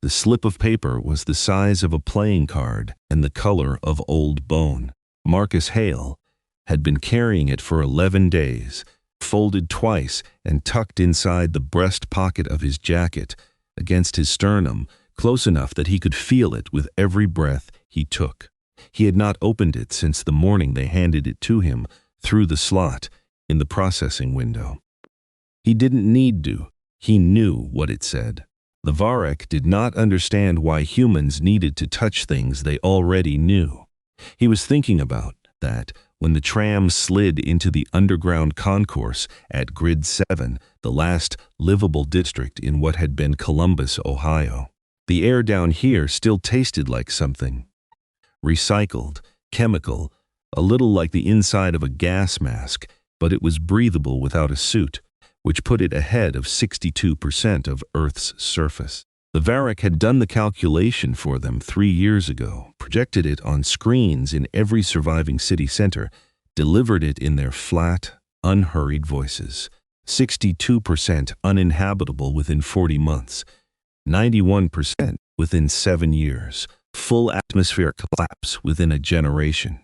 The slip of paper was the size of a playing card and the color of old bone. Marcus Hale had been carrying it for 11 days, folded twice and tucked inside the breast pocket of his jacket, against his sternum, close enough that he could feel it with every breath he took. He had not opened it since the morning they handed it to him through the slot in the processing window. He didn't need to. He knew what it said. The Varek did not understand why humans needed to touch things they already knew. He was thinking about that when the tram slid into the underground concourse at Grid 7, the last livable district in what had been Columbus, Ohio. The air down here still tasted like something. Recycled, chemical, a little like the inside of a gas mask, but it was breathable without a suit, which put it ahead of 62% of Earth's surface. The Varek had done the calculation for them 3 years ago, projected it on screens in every surviving city center, delivered it in their flat, unhurried voices. 62% uninhabitable within 40 months, 91% within 7 years, full atmospheric collapse within a generation.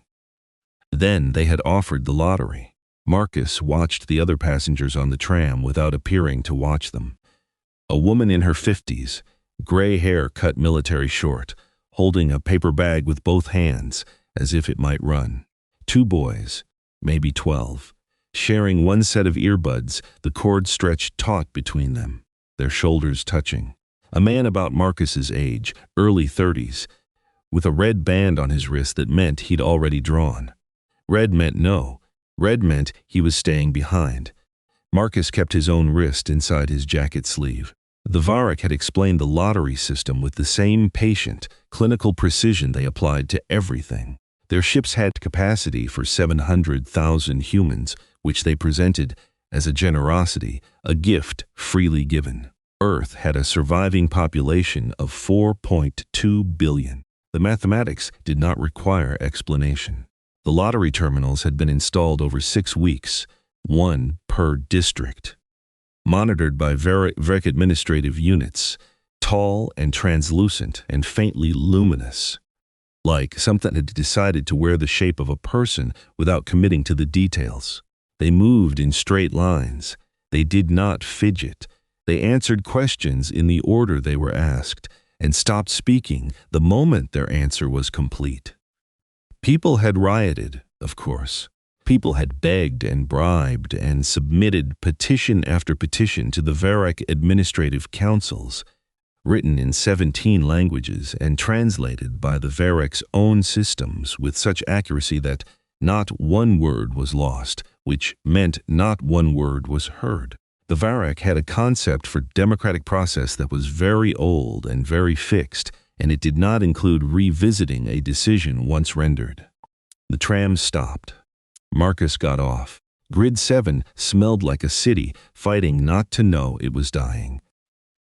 Then they had offered the lottery. Marcus watched the other passengers on the tram without appearing to watch them. A woman in her 50s, gray hair cut military short, holding a paper bag with both hands, as if it might run. 2 boys, maybe 12, sharing one set of earbuds, the cord stretched taut between them, their shoulders touching. A man about Marcus's age, early 30s, with a red band on his wrist that meant he'd already drawn. Red meant no. Red meant he was staying behind. Marcus kept his own wrist inside his jacket sleeve. The Varek had explained the lottery system with the same patient, clinical precision they applied to everything. Their ships had capacity for 700,000 humans, which they presented as a generosity, a gift freely given. Earth had a surviving population of 4.2 billion. The mathematics did not require explanation. The lottery terminals had been installed over 6 weeks, 1 per district. Monitored by Varek administrative units, tall and translucent and faintly luminous, like something had decided to wear the shape of a person without committing to the details. They moved in straight lines. They did not fidget. They answered questions in the order they were asked, and stopped speaking the moment their answer was complete. People had rioted, of course. People had begged and bribed and submitted petition after petition to the Varek administrative councils, written in 17 languages and translated by the Varek's own systems with such accuracy that not one word was lost, which meant not one word was heard. The Varek had a concept for democratic process that was very old and very fixed, and it did not include revisiting a decision once rendered. The tram stopped. Marcus got off. Grid 7 smelled like a city fighting not to know it was dying.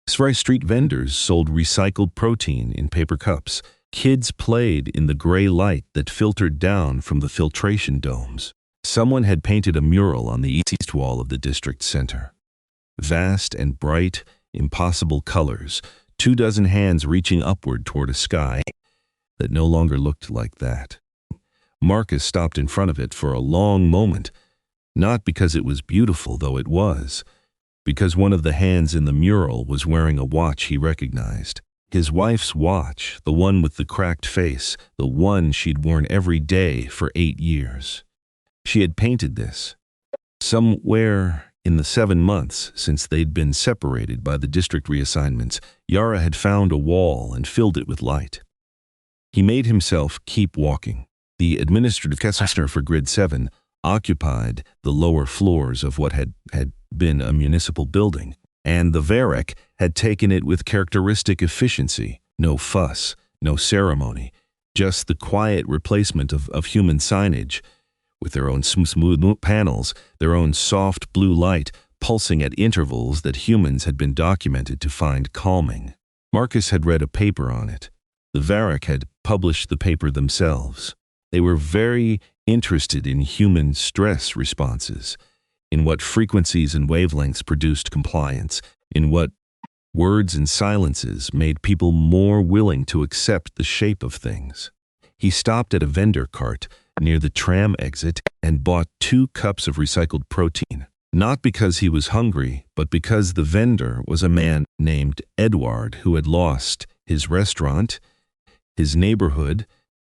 Street vendors sold recycled protein in paper cups. Kids played in the gray light that filtered down from the filtration domes. Someone had painted a mural on the east wall of the district center. Vast and bright, impossible colors, 24 hands reaching upward toward a sky that no longer looked like that. Marcus stopped in front of it for a long moment, not because it was beautiful, though it was, because one of the hands in the mural was wearing a watch he recognized. His wife's watch, the one with the cracked face, the one she'd worn every day for 8 years. She had painted this. Somewhere in the 7 months since they'd been separated by the district reassignments, Yara had found a wall and filled it with light. He made himself keep walking. The administrative center for Grid 7 occupied the lower floors of what had been a municipal building, and the Varek had taken it with characteristic efficiency. No fuss, no ceremony, just the quiet replacement of human signage, with their own smooth panels, their own soft blue light pulsing at intervals that humans had been documented to find calming. Marcus had read a paper on it. The Varek had published the paper themselves. They were very interested in human stress responses, in what frequencies and wavelengths produced compliance, in what Words and silences made people more willing to accept the shape of things. He stopped at a vendor cart near the tram exit and bought 2 cups of recycled protein. Not because he was hungry, but because the vendor was a man named Edward who had lost his restaurant, his neighborhood,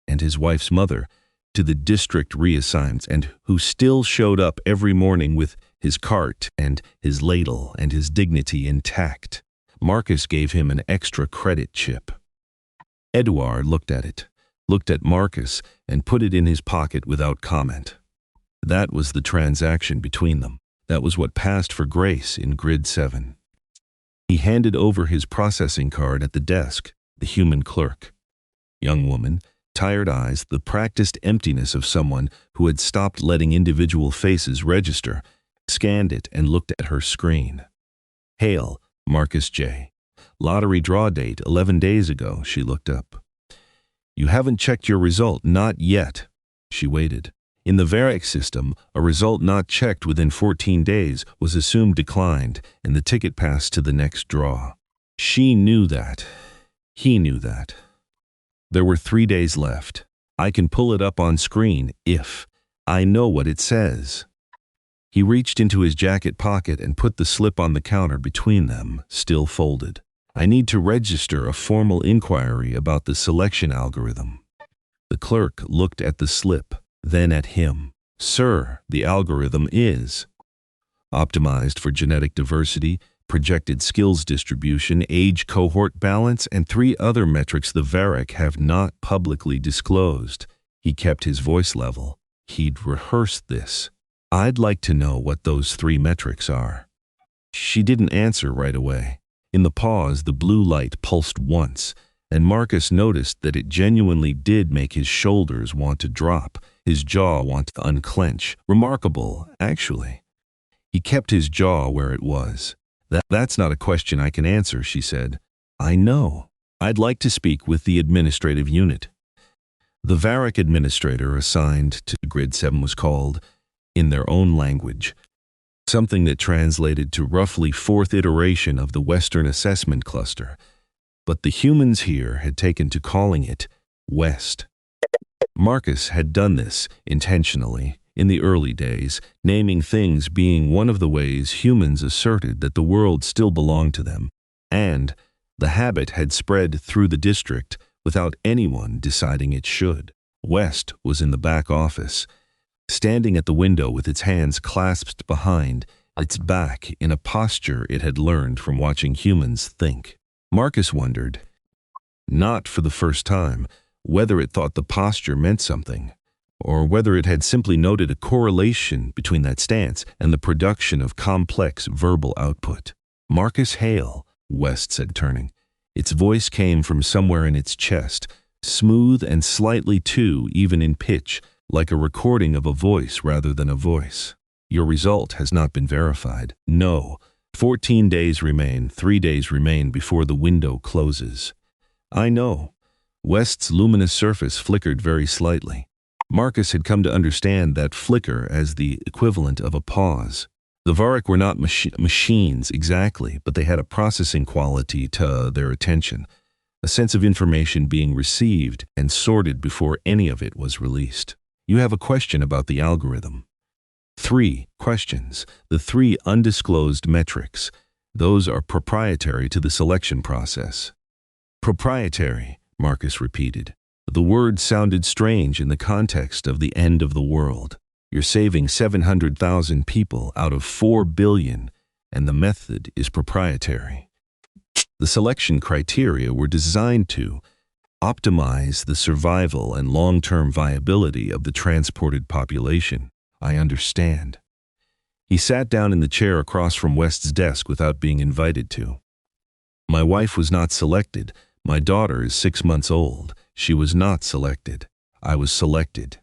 and his wife's mother to the district reassigns, and who still showed up every morning with his cart and his ladle and his dignity intact. Marcus gave him an extra credit chip. Edouard looked at it, looked at Marcus, and put it in his pocket without comment. That was the transaction between them. That was what passed for grace in Grid 7. He handed over his processing card at the desk, the human clerk. Young woman, tired eyes, the practiced emptiness of someone who had stopped letting individual faces register, scanned it and looked at her screen. Hail, Marcus J. Lottery draw date 11 days ago, she looked up. You haven't checked your result, not yet. She waited. In the Varric system, a result not checked within 14 days was assumed declined, and the ticket passed to the next draw. She knew that. He knew that. There were 3 days left. I can pull it up on screen if I know what it says. He reached into his jacket pocket and put the slip on the counter between them, still folded. I need to register a formal inquiry about the selection algorithm. The clerk looked at the slip, then at him. Sir, the algorithm is optimized for genetic diversity, projected skills distribution, age cohort balance, and 3 other metrics the Varric have not publicly disclosed. He kept his voice level. He'd rehearsed this. I'd like to know what those 3 metrics are. She didn't answer right away. In the pause, the blue light pulsed once, and Marcus noticed that it genuinely did make his shoulders want to drop, his jaw want to unclench. Remarkable, actually. He kept his jaw where it was. That's not a question I can answer, she said. I know. I'd like to speak with the administrative unit. The Varric administrator assigned to Grid 7 was called, in their own language, something that translated to roughly 4th iteration of the Western Assessment Cluster, but the humans here had taken to calling it West. Marcus had done this intentionally in the early days, naming things being one of the ways humans asserted that the world still belonged to them, and the habit had spread through the district without anyone deciding it should. West was in the back office, standing at the window with its hands clasped behind its back in a posture it had learned from watching humans think. Marcus wondered, not for the first time, whether it thought the posture meant something, or whether it had simply noted a correlation between that stance and the production of complex verbal output. Marcus Hale, West said, turning. Its voice came from somewhere in its chest, smooth and slightly too even in pitch, like a recording of a voice rather than a voice. Your result has not been verified. No. 14 days remain, 3 days remain before the window closes. I know. West's luminous surface flickered very slightly. Marcus had come to understand that flicker as the equivalent of a pause. The Varric were not machines exactly, but they had a processing quality to their attention, a sense of information being received and sorted before any of it was released. You have a question about the algorithm. 3 questions, the 3 undisclosed metrics. Those are proprietary to the selection process. Proprietary, Marcus repeated. The word sounded strange in the context of the end of the world. You're saving 700,000 people out of 4 billion, and the method is proprietary. The selection criteria were designed to optimize the survival and long-term viability of the transported population. I understand. He sat down in the chair across from West's desk without being invited to. My wife was not selected. My daughter is 6 months old. She was not selected. I was selected.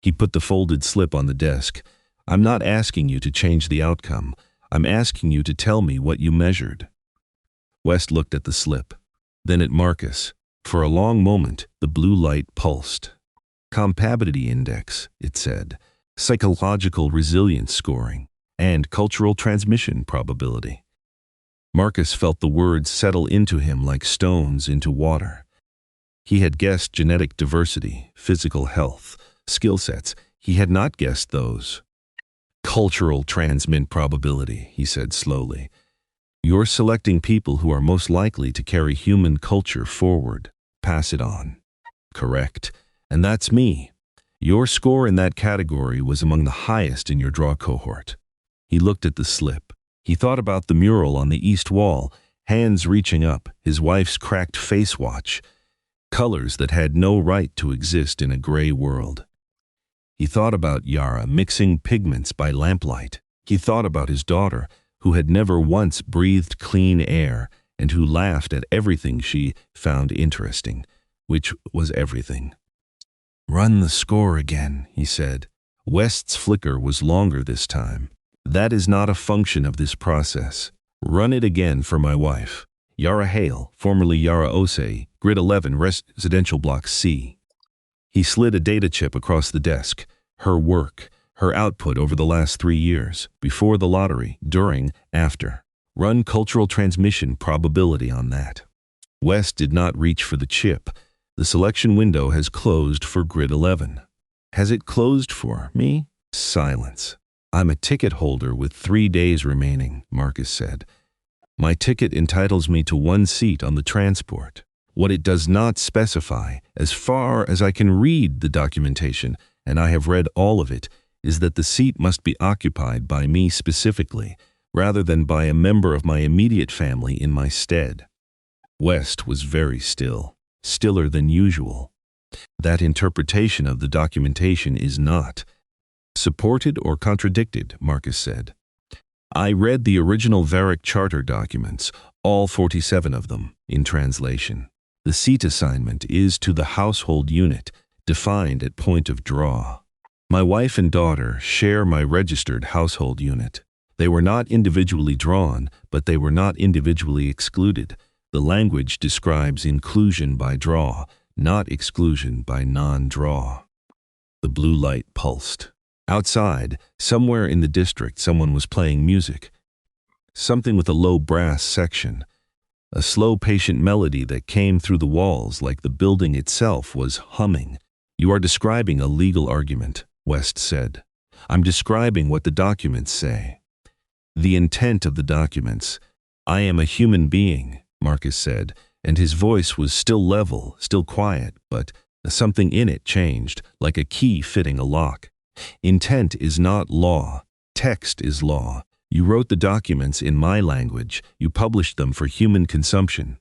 He put the folded slip on the desk. I'm not asking you to change the outcome. I'm asking you to tell me what you measured. West looked at the slip, then at Marcus. For a long moment, the blue light pulsed. Compatibility index, it said, psychological resilience scoring, and cultural transmission probability. Marcus felt the words settle into him like stones into water. He had guessed genetic diversity, physical health, skill sets. He had not guessed those. Cultural transmit probability, he said slowly. You're selecting people who are most likely to carry human culture forward, pass it on. Correct. And that's me. Your score in that category was among the highest in your draw cohort. He looked at the slip. He thought about the mural on the east wall, hands reaching up, his wife's cracked face watch, colors that had no right to exist in a gray world. He thought about Yara mixing pigments by lamplight. He thought about his daughter, who had never once breathed clean air and who laughed at everything she found interesting, which was everything. Run the score again, he said. West's flicker was longer this time. That is not a function of this process. Run it again for my wife. Yara Hale, formerly Yara Osei, Grid 11, Residential Block C. He slid a data chip across the desk. Her work, her output over the last 3 years, before the lottery, during, after. Run cultural transmission probability on that. West did not reach for the chip. The selection window has closed for Grid 11. Has it closed for me? Silence. I'm a ticket holder with 3 days remaining, Marcus said. My ticket entitles me to 1 seat on the transport. What it does not specify, as far as I can read the documentation, and I have read all of it, is that the seat must be occupied by me specifically, rather than by a member of my immediate family in my stead. West was very still, stiller than usual. That interpretation of the documentation is not supported or contradicted, Marcus said. I read the original Varric Charter documents, all 47 of them, in translation. The seat assignment is to the household unit, defined at point of draw. My wife and daughter share my registered household unit. They were not individually drawn, but they were not individually excluded. The language describes inclusion by draw, not exclusion by non-draw. The blue light pulsed. Outside, somewhere in the district, someone was playing music. Something with a low brass section. A slow, patient melody that came through the walls like the building itself was humming. You are describing a legal argument, West said. I'm describing what the documents say. The intent of the documents. I am a human being, Marcus said, and his voice was still level, still quiet, but something in it changed, like a key fitting a lock. Intent is not law. Text is law. You wrote the documents in my language. You published them for human consumption.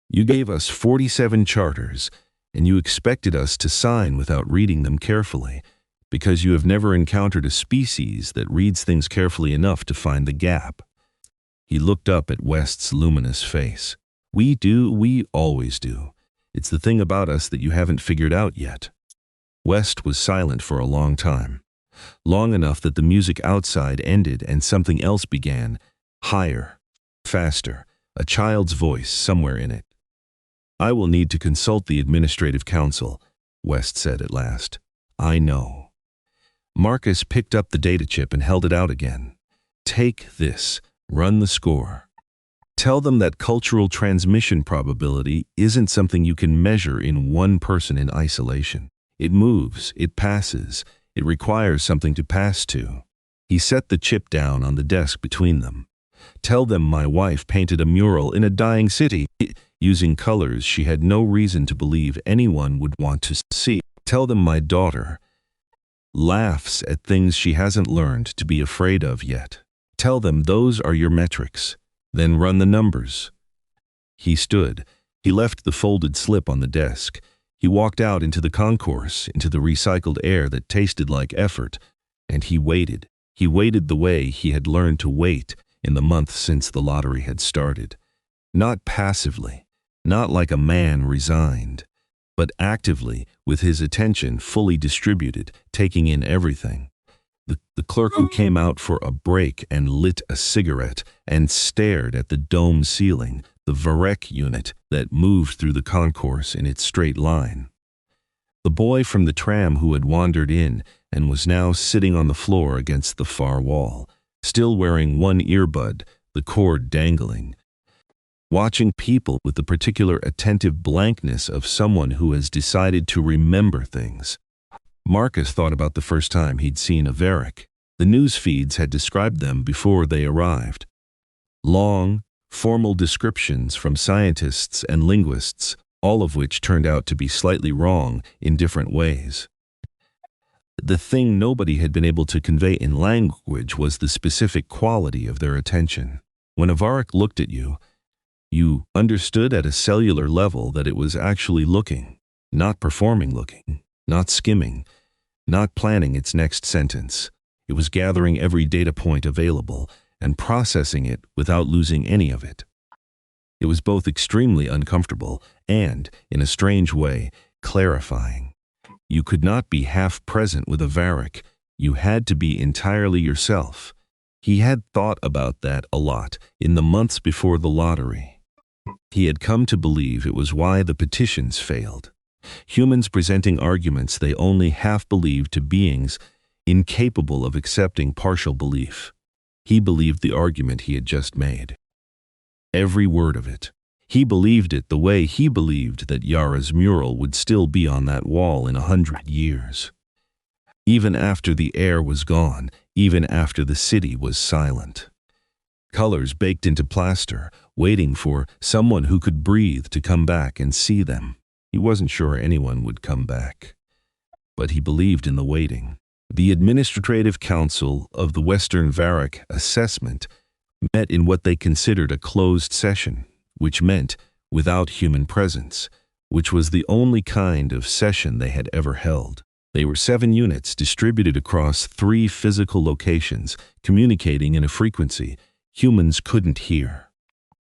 You gave us 47 charters, and you expected us to sign without reading them carefully, because you have never encountered a species that reads things carefully enough to find the gap. He looked up at West's luminous face. We do, we always do. It's the thing about us that you haven't figured out yet. West was silent for a long time. Long enough that the music outside ended and something else began, higher, faster, a child's voice somewhere in it. I will need to consult the administrative council, West said at last. I know. Marcus picked up the data chip and held it out again. Take this, run the score. Tell them that cultural transmission probability isn't something you can measure in one person in isolation. It moves, it passes, it requires something to pass to. He set the chip down on the desk between them. Tell them my wife painted a mural in a dying city, using colors she had no reason to believe anyone would want to see. Tell them my daughter laughs at things she hasn't learned to be afraid of yet. Tell them those are your metrics. Then run the numbers. He stood. He left the folded slip on the desk. He walked out into the concourse, into the recycled air that tasted like effort, and he waited. He waited the way he had learned to wait in the month since the lottery had started. Not passively, not like a man resigned, but actively, with his attention fully distributed, taking in everything. The clerk who came out for a break and lit a cigarette and stared at the dome ceiling, the Varec unit that moved through the concourse in its straight line. The boy from the tram who had wandered in and was now sitting on the floor against the far wall, still wearing one earbud, the cord dangling. Watching people with the particular attentive blankness of someone who has decided to remember things. Marcus thought about the first time he'd seen a Varric. The news feeds had described them before they arrived. Long, formal descriptions from scientists and linguists, all of which turned out to be slightly wrong in different ways. The thing nobody had been able to convey in language was the specific quality of their attention. When a Varric looked at you, you understood at a cellular level that it was actually looking, not performing looking, not skimming, not planning its next sentence. It was gathering every data point available and processing it without losing any of it. It was both extremely uncomfortable and, in a strange way, clarifying. You could not be half present with a Varric. You had to be entirely yourself. He had thought about that a lot in the months before the lottery. He had come to believe it was why the petitions failed. Humans presenting arguments they only half believed to beings incapable of accepting partial belief. He believed the argument he had just made. Every word of it. He believed it the way he believed that Yara's mural would still be on that wall in 100 years. Even after the air was gone, even after the city was silent. Colors baked into plaster, waiting for someone who could breathe to come back and see them. He wasn't sure anyone would come back. But he believed in the waiting. The Administrative Council of the Western Varric Assessment met in what they considered a closed session, which meant without human presence, which was the only kind of session they had ever held. They were 7 units distributed across 3 physical locations, communicating in a frequency humans couldn't hear.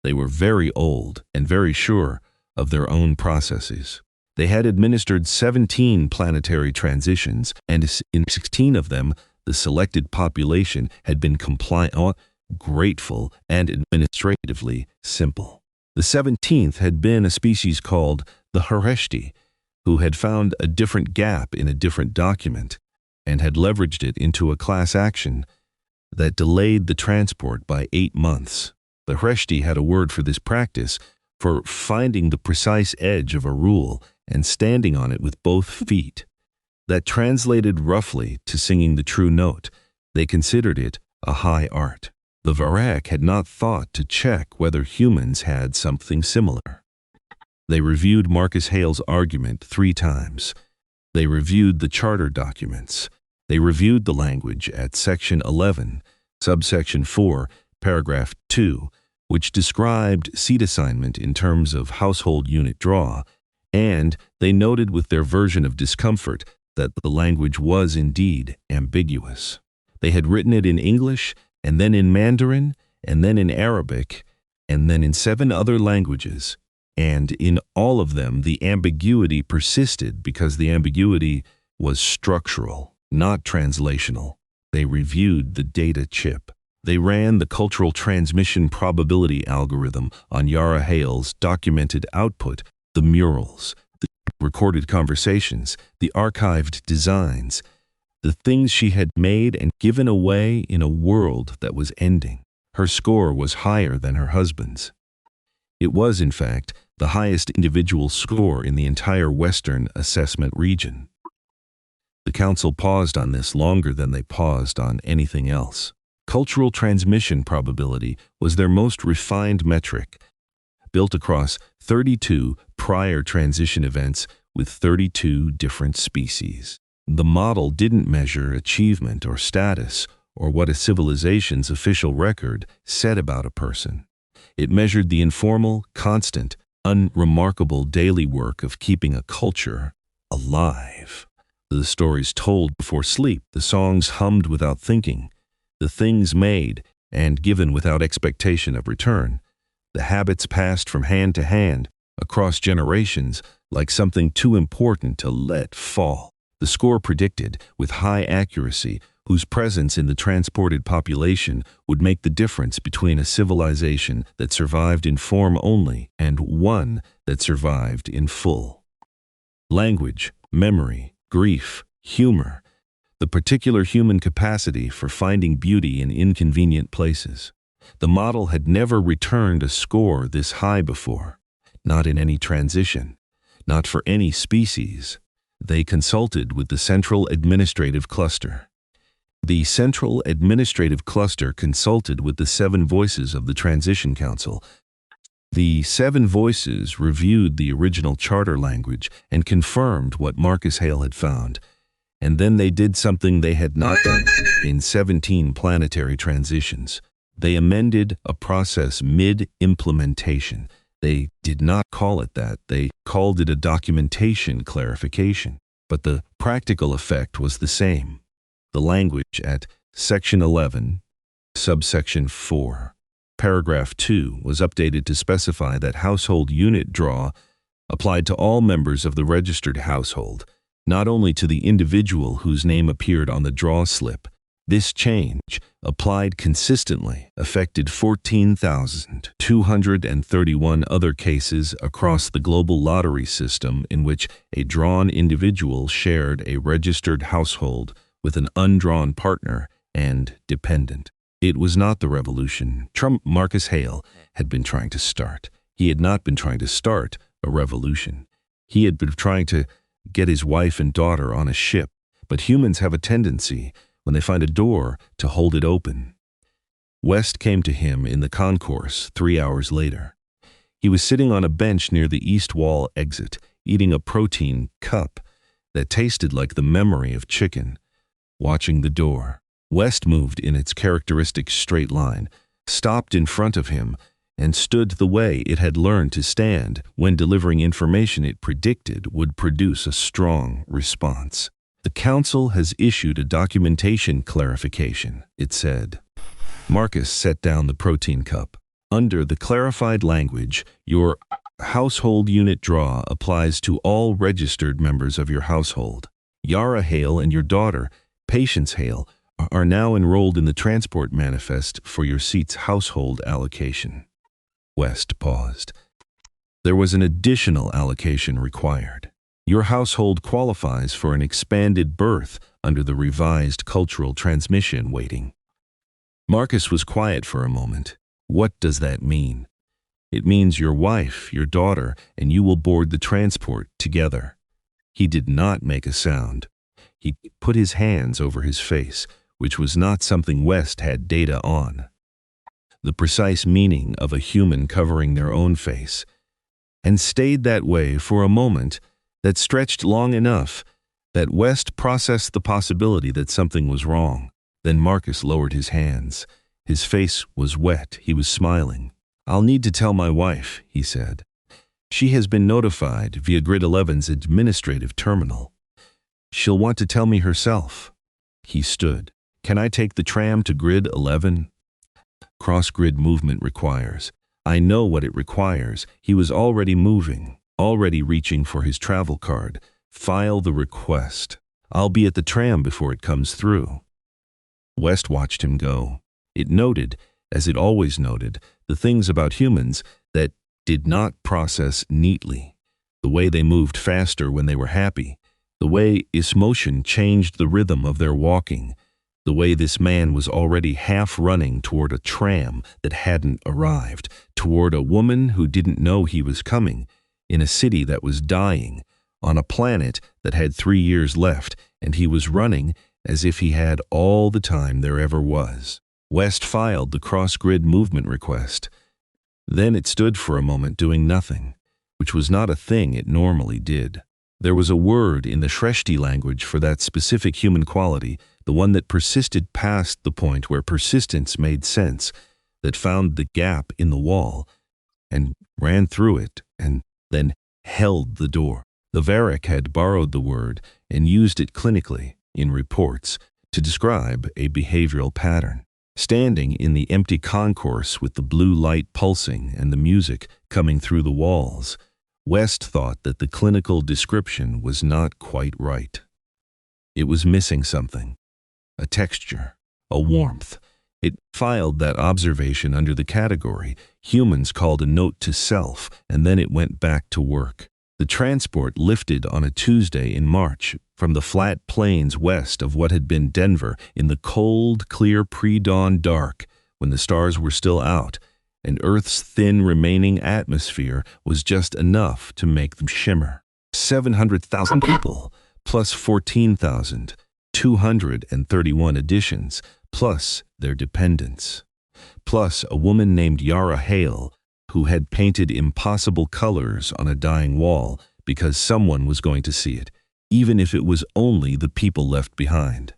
They were very old and very sure of their own processes. They had administered 17 planetary transitions, and in 16 of them, the selected population had been compliant, grateful, and administratively simple. The 17th had been a species called the Hareshti, who had found a different gap in a different document and had leveraged it into a class action that delayed the transport by 8 months. The Hareshti had a word for this practice, for finding the precise edge of a rule and standing on it with both feet. That translated roughly to singing the true note. They considered it a high art. The Varric had not thought to check whether humans had something similar. They reviewed Marcus Hale's argument 3 times. They reviewed the charter documents. They reviewed the language at Section 11, Subsection 4, Paragraph 2, which described seat assignment in terms of household unit draw, and they noted with their version of discomfort that the language was indeed ambiguous. They had written it in English, and then in Mandarin, and then in Arabic, and then in 7 other languages, and in all of them the ambiguity persisted because the ambiguity was structural, not translational. They reviewed the data chip. They ran the cultural transmission probability algorithm on Yara Hale's documented output, the murals, the recorded conversations, the archived designs, the things she had made and given away in a world that was ending. Her score was higher than her husband's. It was, in fact, the highest individual score in the entire Western assessment region. The council paused on this longer than they paused on anything else. Cultural transmission probability was their most refined metric, built across 32 prior transition events with 32 different species. The model didn't measure achievement or status or what a civilization's official record said about a person. It measured the informal, constant, unremarkable daily work of keeping a culture alive. The stories told before sleep, the songs hummed without thinking, the things made and given without expectation of return, the habits passed from hand to hand across generations like something too important to let fall. The score predicted, with high accuracy, whose presence in the transported population would make the difference between a civilization that survived in form only and one that survived in full. Language, memory, grief, humor, the particular human capacity for finding beauty in inconvenient places. The model had never returned a score this high before, not in any transition, not for any species. They consulted with the Central Administrative Cluster. The Central Administrative Cluster consulted with the 7 voices of the Transition Council. The 7 voices reviewed the original charter language and confirmed what Marcus Hale had found. And then they did something they had not done in 17 planetary transitions. They amended a process mid-implementation. They did not call it that. They called it a documentation clarification. But the practical effect was the same. The language at Section 11, subsection 4, paragraph 2 was updated to specify that household unit draw applied to all members of the registered household, not only to the individual whose name appeared on the draw slip. This change, applied consistently, affected 14,231 other cases across the global lottery system in which a drawn individual shared a registered household with an undrawn partner and dependent. It was not the revolution Marcus Hale had been trying to start. He had not been trying to start a revolution. He had been trying to get his wife and daughter on a ship, but humans have a tendency, when they find a door, to hold it open. West came to him in the concourse 3 hours later. He was sitting on a bench near the east wall exit, eating a protein cup that tasted like the memory of chicken, watching the door. West moved in its characteristic straight line, stopped in front of him, and stood the way it had learned to stand when delivering information it predicted would produce a strong response. The Council has issued a documentation clarification, it said. Marcus set down the protein cup. Under the clarified language, your household unit draw applies to all registered members of your household. Yara Hale and your daughter, Patience Hale, are now enrolled in the transport manifest for your seat's household allocation. West paused. There was an additional allocation required. Your household qualifies for an expanded berth under the revised cultural transmission weighting. Marcus was quiet for a moment. What does that mean? It means your wife, your daughter, and you will board the transport together. He did not make a sound. He put his hands over his face, which was not something West had data on. The precise meaning of a human covering their own face, and stayed that way for a moment that stretched long enough that West processed the possibility that something was wrong. Then Marcus lowered his hands. His face was wet. He was smiling. "I'll need to tell my wife," he said. "She has been notified via Grid 11's administrative terminal. She'll want to tell me herself." He stood. "Can I take the tram to Grid 11? Cross-grid movement requires. I know what it requires." He was already moving, already reaching for his travel card. "File the request. I'll be at the tram before it comes through." West watched him go. It noted, as it always noted, the things about humans that did not process neatly. The way they moved faster when they were happy. The way its motion changed the rhythm of their walking. The way this man was already half running toward a tram that hadn't arrived, toward a woman who didn't know he was coming, in a city that was dying, on a planet that had 3 years left, and he was running as if he had all the time there ever was. West filed the cross-grid movement request. Then it stood for a moment doing nothing, which was not a thing it normally did. There was a word in the Shreshti language for that specific human quality, the one that persisted past the point where persistence made sense, that found the gap in the wall, and ran through it, and then held the door. The Varric had borrowed the word and used it clinically, in reports, to describe a behavioral pattern. Standing in the empty concourse with the blue light pulsing and the music coming through the walls, West thought that the clinical description was not quite right. It was missing something. A texture, a warmth. It filed that observation under the category humans called a note to self, and then it went back to work. The transport lifted on a Tuesday in March from the flat plains west of what had been Denver in the cold, clear pre-dawn dark when the stars were still out, and Earth's thin remaining atmosphere was just enough to make them shimmer. 700,000 people, plus 14,231 additions, plus their dependents. Plus a woman named Vael, who had painted impossible colors on a dying wall because someone was going to see it, even if it was only the people left behind.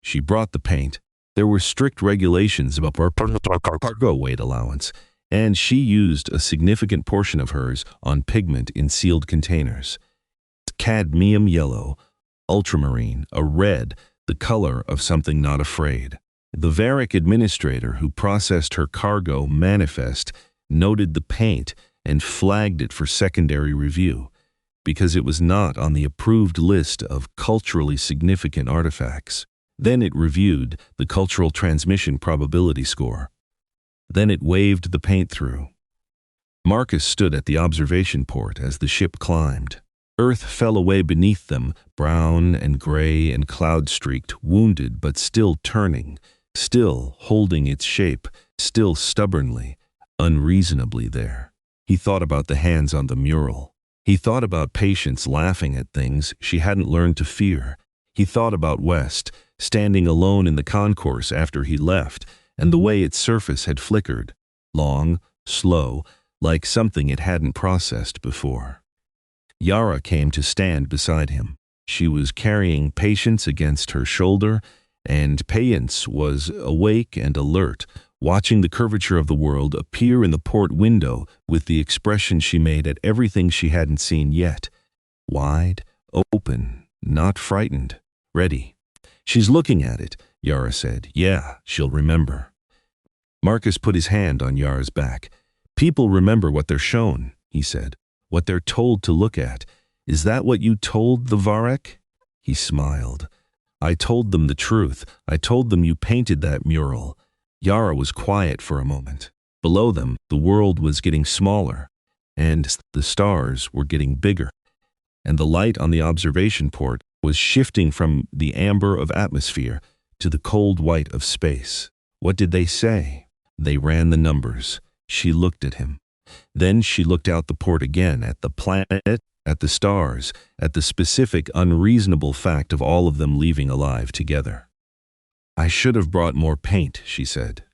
She brought the paint. There were strict regulations about cargo weight allowance, and she used a significant portion of hers on pigment in sealed containers. Cadmium yellow, ultramarine, a red, the color of something not afraid. The Varric administrator who processed her cargo manifest noted the paint and flagged it for secondary review, because it was not on the approved list of culturally significant artifacts. Then it reviewed the cultural transmission probability score. Then it waved the paint through. Marcus stood at the observation port as the ship climbed. Earth fell away beneath them, brown and gray and cloud-streaked, wounded but still turning, still holding its shape, still stubbornly, unreasonably there. He thought about the hands on the mural. He thought about Patience laughing at things she hadn't learned to fear. He thought about West, standing alone in the concourse after he left, and the way its surface had flickered, long, slow, like something it hadn't processed before. Yara came to stand beside him. She was carrying Patience against her shoulder, and Patience was awake and alert, watching the curvature of the world appear in the port window with the expression she made at everything she hadn't seen yet. Wide, open, not frightened, ready. "She's looking at it," Yara said. "Yeah, she'll remember." Marcus put his hand on Yara's back. "People remember what they're shown," he said. "What they're told to look at. Is that what you told the Varric?" He smiled. "I told them the truth. I told them you painted that mural." Yara was quiet for a moment. Below them, the world was getting smaller, and the stars were getting bigger, and the light on the observation port was shifting from the amber of atmosphere to the cold white of space. What did they say? They ran the numbers. She looked at him. Then she looked out the port again, at the planet, at the stars, at the specific, unreasonable fact of all of them leaving alive together. "I should have brought more paint," she said.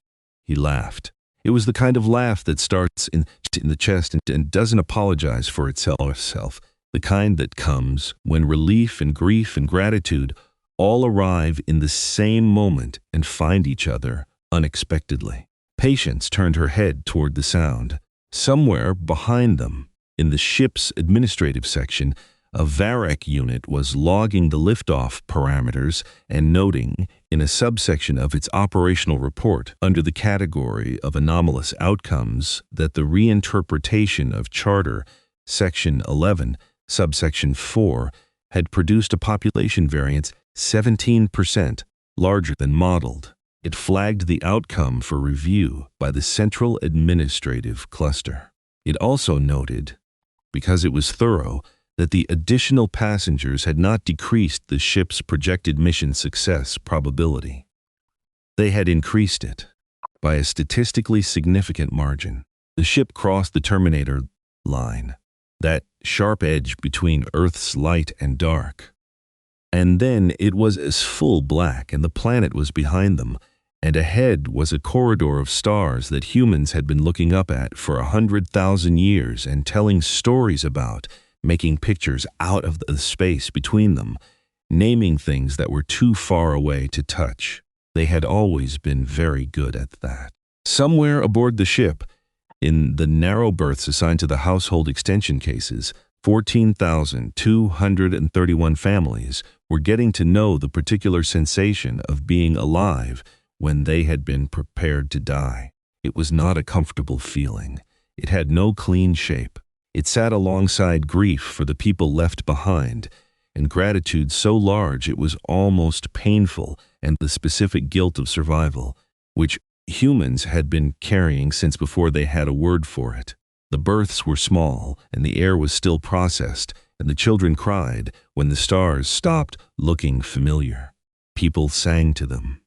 He laughed. It was the kind of laugh that starts in the chest and doesn't apologize for itself, the kind that comes when relief and grief and gratitude all arrive in the same moment and find each other unexpectedly. Patience turned her head toward the sound. Somewhere behind them, in the ship's administrative section, a Varric unit was logging the liftoff parameters and noting, in a subsection of its operational report under the category of anomalous outcomes, that the reinterpretation of Charter, Section 11, Subsection 4, had produced a population variance 17% larger than modeled. It flagged the outcome for review by the Central Administrative Cluster. It also noted, because it was thorough, that the additional passengers had not decreased the ship's projected mission success probability. They had increased it by a statistically significant margin. The ship crossed the Terminator line, that sharp edge between Earth's light and dark. And then it was as full black, and the planet was behind them, and ahead was a corridor of stars that humans had been looking up at for 100,000 years and telling stories about, making pictures out of the space between them, naming things that were too far away to touch. They had always been very good at that. Somewhere aboard the ship, in the narrow berths assigned to the household extension cases, 14,231 families were getting to know the particular sensation of being alive when they had been prepared to die. It was not a comfortable feeling. It had no clean shape. It sat alongside grief for the people left behind, and gratitude so large it was almost painful, and the specific guilt of survival, which humans had been carrying since before they had a word for it. The berths were small, and the air was still processed, and the children cried when the stars stopped looking familiar. People sang to them.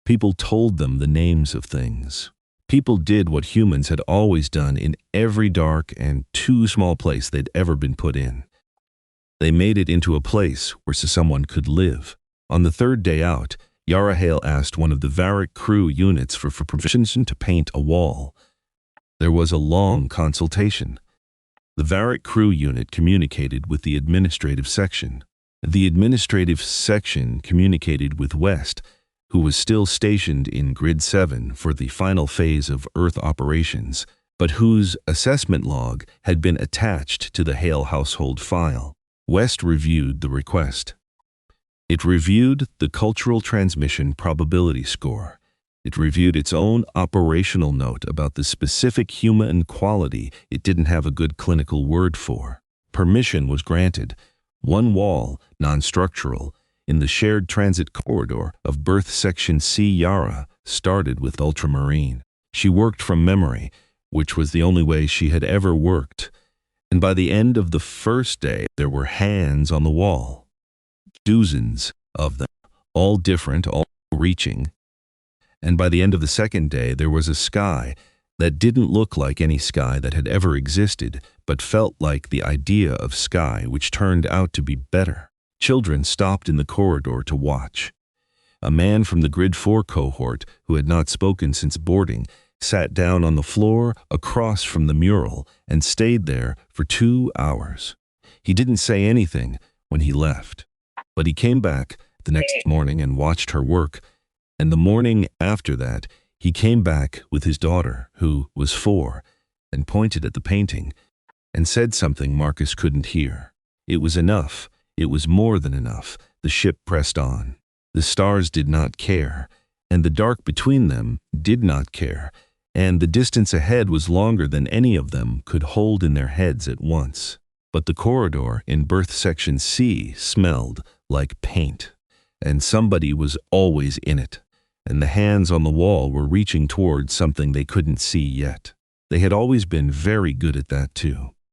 People told them the names of things. People did what humans had always done in every dark and too small place they'd ever been put in. They made it into a place where someone could live. On the third day out, Vael asked one of the Varick crew units for permission to paint a wall. There was a long consultation. The Varick crew unit communicated with the administrative section. The administrative section communicated with West, who was still stationed in Grid 7 for the final phase of Earth operations, but whose assessment log had been attached to the Hale household file. West reviewed the request. It reviewed the cultural transmission probability score. It reviewed its own operational note about the specific human quality it didn't have a good clinical word for. Permission was granted. One wall, non-structural, in the shared transit corridor of Berth Section C. Yara started with ultramarine. She worked from memory, which was the only way she had ever worked. And by the end of the first day, there were hands on the wall. Dozens of them, all different, all reaching. And by the end of the second day, there was a sky that didn't look like any sky that had ever existed, but felt like the idea of sky, which turned out to be better. Children stopped in the corridor to watch. A man from the Grid 4 cohort, who had not spoken since boarding, sat down on the floor across from the mural and stayed there for 2 hours. He didn't say anything when he left, but he came back the next morning and watched her work, and the morning after that, he came back with his daughter, who was 4, and pointed at the painting and said something Marcus couldn't hear. It was enough. It was more than enough. The ship pressed on. The stars did not care, and the dark between them did not care, and the distance ahead was longer than any of them could hold in their heads at once. But the corridor in Berth Section C smelled like paint, and somebody was always in it, and the hands on the wall were reaching towards something they couldn't see yet. They had always been very good at that too.